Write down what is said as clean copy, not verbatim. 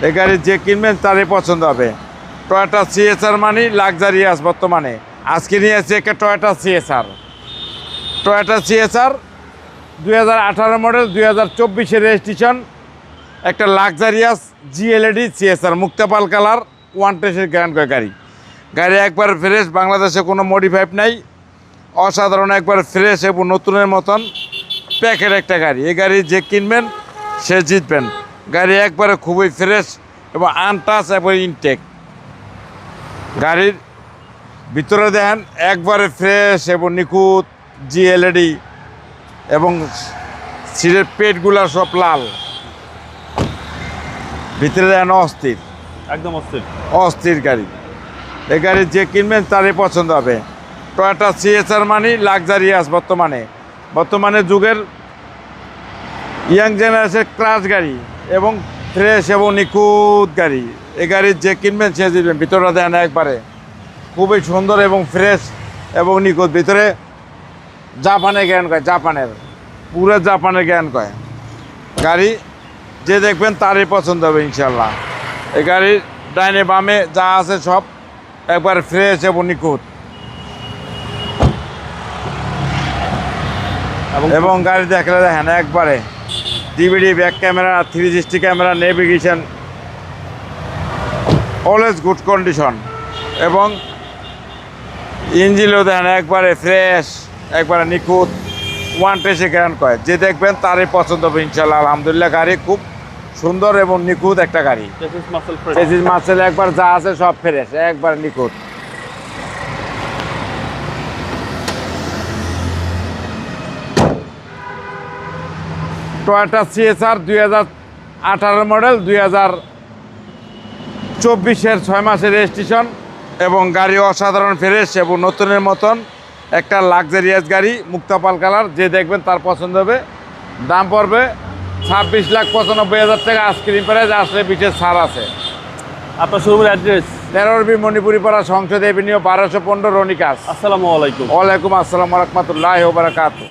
এই গাড়ি যে কিনবেন তারই পছন্দ হবে। টয়োটা সিএসআর মানে লাক্সারিয়াস। বর্তমানে আজকে নিয়ে আসছে একটা Toyota CSR. Toyota CSR 2018 model, 2024 registration, একটা লাক্সারিয়াস জিএলইডি সিএসআর, মুক্তাপাল কালার, 110 গ্র্যান্ড গাড়ি। গাড়ি একবার ফ্রেশ, বাংলাদেশে কোনো মডিফাইড নাই, অসাধারণ, একবার ফ্রেশ এবং নতুনের মতন প্যাকেট একটা গাড়ি। এই গাড়ি যে কিনবেন সে জিতবেন। গাড়ি একবারে খুবই ফ্রেশ এবং আনটাচ এবং ইনটেক। গাড়ির ভিতরে দেখেন একবারে ফ্রেশ এবং নিখুঁত জিএলইডি, এবং সিটের পেটগুলা সব লাল। ভিতরে দেখেন অস্থির, একদম অস্থির অস্থির গাড়ি। এই গাড়ি যে কিনবেন তারই পছন্দ হবে। টয়োটা সিএসআর মানে লাক্সারিয়াস। বর্তমানে যুগের ইয়াং জেনারেশন ক্লাস গাড়ি এবং ফ্রেশ এবং নিখুঁত গাড়ি। এই গাড়ি যে কিনবেন সে জিতবেন। ভিতরটা দেন একবারে খুবই সুন্দর এবং ফ্রেশ এবং নিখুঁত। ভিতরে জাপানের জ্ঞান কয়, পুরো জাপানের জ্ঞান কয়। গাড়ি যে দেখবেন তারই পছন্দ হবে ইনশাল্লাহ। এই গাড়ির ডাইনে বামে যা আছে সব একবার ফ্রেশ এবং নিখুঁত। এবং গাড়ি দেখলে দেখেন একবারে DVD, back camera, 360 camera, navigation, always good condition. এবং ইঞ্জিনও দেখেন একবারে ফ্রেশ, একবারে নিখুঁত, 110 গ্র্যান্ড কয়। যে দেখবেন তারই পছন্দ হবে ইনশাল্লাহ। আলহামদুলিল্লাহ, গাড়ি খুব সুন্দর এবং নিখুঁত একটা গাড়ি। চেসিস মাসেল একবার যা আছে সব ফ্রেশ, একবার নিখুঁত। টয়োটা সিএসআর 2018 মডেল, 2024 6 মাসের রেজিস্ট্রেশন, এবং গাড়ি অসাধারণ ফ্রেশ এবং নতুনের মতন একটা লাক্সারিয়াস গাড়ি, মুক্তাপাল কালার। যে দেখবেন তার পছন্দ হবে। দাম পড়বে 26,95,000 টাকা। আইসক্রিম প্রাইস, আসলে বিশেষ ছাড় আছে। আপনার শোরুমের অ্যাড্রেস 13B মণিপুরি পাড়া, সংসদ এভিনিউ, 1215, রনিকাস। আসসালামু আলাইকুম। ওয়ালাইকুম আসসালাম ওয়া রাহমাতুল্লাহি ওয়া বারাকাতুহু।